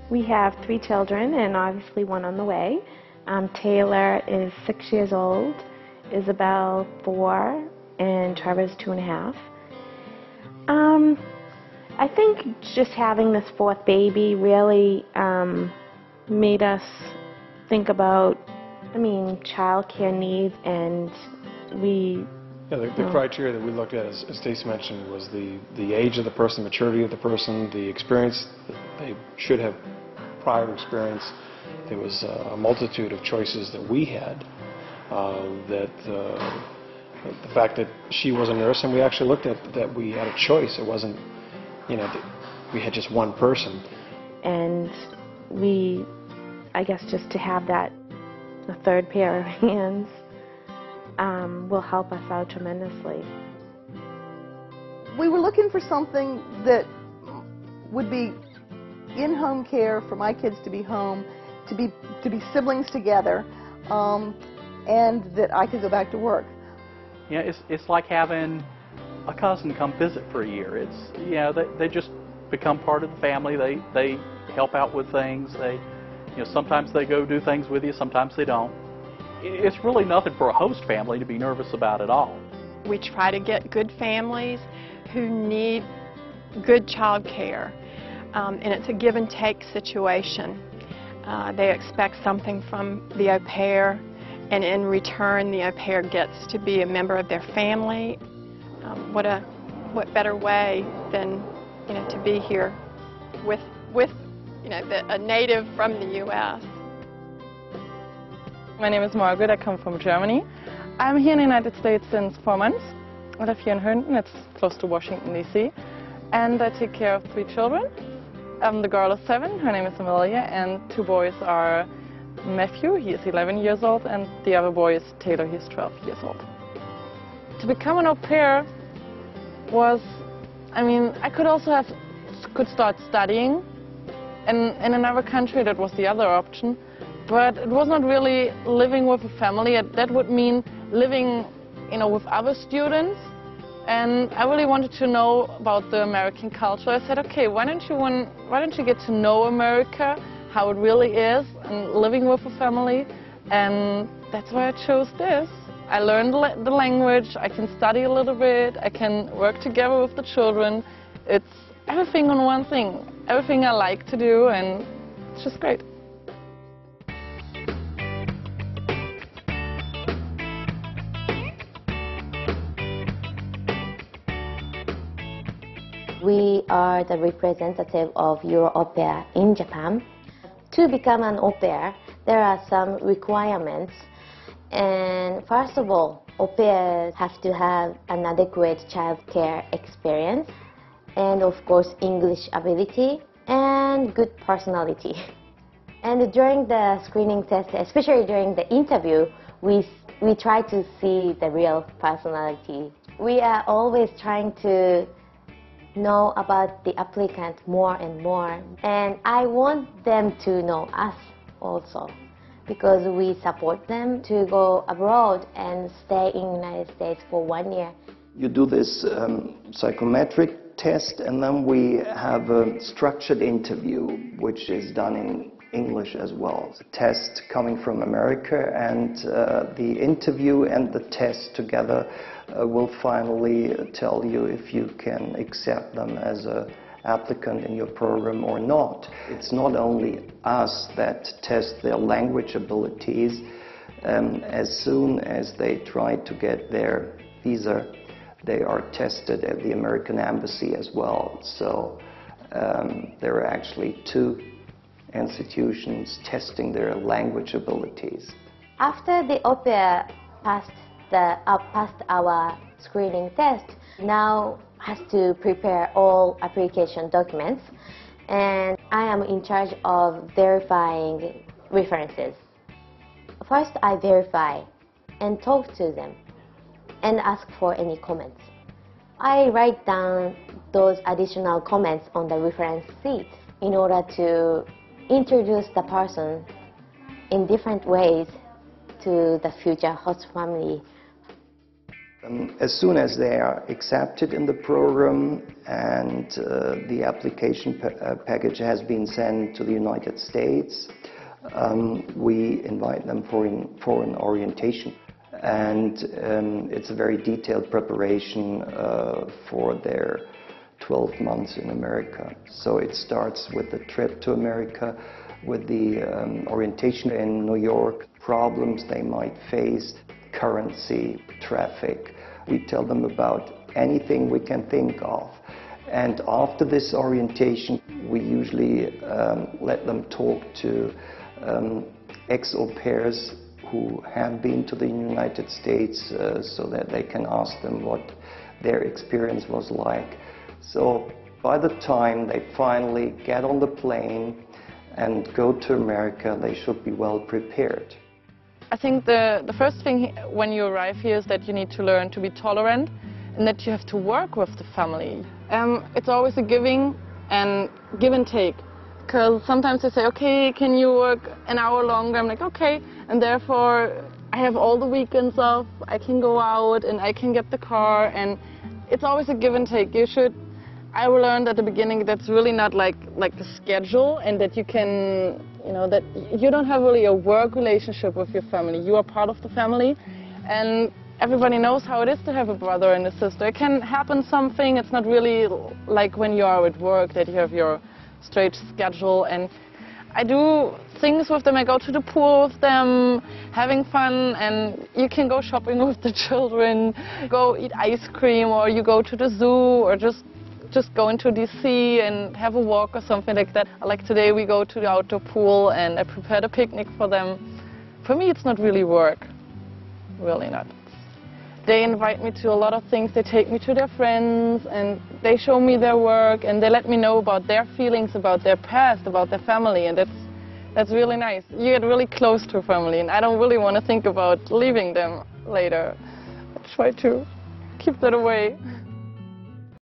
We have 3 children and obviously one on the way. Taylor is 6 years old, Isabel 4, and Trevor's 2.5. I think just having this 4th baby really made us think about, childcare needs, and the criteria that we looked at, as Stacey mentioned, was the age of the person, maturity of the person, the experience that they should have, prior experience. There was a multitude of choices that we had. The fact that she was a nurse, and we actually looked at that we had a choice. It wasn't, that we had just one person. And I guess just to have that, a 3rd pair of hands, will help us out tremendously. We were looking for something that would be in-home care for my kids to be home, to be siblings together, and that I could go back to work. Yeah, it's like having a cousin come visit for a year. It's they just become part of the family. They help out with things. Sometimes they go do things with you, sometimes they don't. It's really nothing for a host family to be nervous about at all. We try to get good families who need good child care, and it's a give and take situation. They expect something from the au pair, and in return the au pair gets to be a member of their family. What better way than to be here with a native from the U.S. My name is Margaret. I come from Germany. I'm here in the United States since 4 months. I live here in Herndon. It's close to Washington, D.C. And I take care of 3 children. The girl is 7. Her name is Amelia. And 2 boys are Matthew. He is 11 years old. And the other boy is Taylor. He's 12 years old. To become an au pair was, I could start studying in another country. That was the other option. But it was not really living with a family. That would mean living, with other students. And I really wanted to know about the American culture. I said, okay, why don't you get to know America, how it really is, and living with a family? And that's why I chose this. I learned the language. I can study a little bit. I can work together with the children. It's everything on one thing. Everything I like to do, and it's just great. We are the representative of Euro Au Pair in Japan. To become an au pair, there are some requirements. And first of all, au pairs have to have an adequate child care experience, and of course English ability and good personality. And during the screening test, especially during the interview, we try to see the real personality. We are always trying to know about the applicant more and more, and I want them to know us also, because we support them to go abroad and stay in the United States for 1 year. You do this psychometric test, and then we have a structured interview, which is done in English as well. It's a test coming from America, and the interview and the test together will finally tell you if you can accept them as an applicant in your program or not. It's not only us that test their language abilities. As soon as they try to get their visa, they are tested at the American Embassy as well. So there are actually 2 institutions testing their language abilities. After the au pair passed our screening test, now has to prepare all application documents, and I am in charge of verifying references. First, I verify and talk to them and ask for any comments. I write down those additional comments on the reference sheet in order to introduce the person in different ways to the future host family. As soon as they are accepted in the program and the application package has been sent to the United States, we invite them for an orientation. And it's a very detailed preparation for their 12 months in America. So it starts with the trip to America, with the orientation in New York, problems they might face, currency, traffic. We tell them about anything we can think of. And after this orientation, we usually let them talk to ex-au pairs who have been to the United States so that they can ask them what their experience was like. So by the time they finally get on the plane and go to America, they should be well prepared. I think the first thing when you arrive here is that you need to learn to be tolerant and that you have to work with the family. It's always a give and take. Because sometimes they say, okay, can you work an hour longer? I'm like, okay. And therefore, I have all the weekends off. I can go out and I can get the car. And it's always a give and take. I learned at the beginning that's really not like the schedule, and that you can, that you don't have really a work relationship with your family. You are part of the family. And everybody knows how it is to have a brother and a sister. It can happen something. It's not really like when you are at work that you have your straight schedule, and I do things with them. I go to the pool with them, having fun, and you can go shopping with the children, go eat ice cream, or you go to the zoo, or just go into the sea and have a walk or something like that. Like today we go to the outdoor pool and I prepared a picnic for them. For me it's not really work, really not. They invite me to a lot of things. They take me to their friends and they show me their work and they let me know about their feelings, about their past, about their family, and that's really nice. You get really close to a family, and I don't really want to think about leaving them later. I try to keep that away.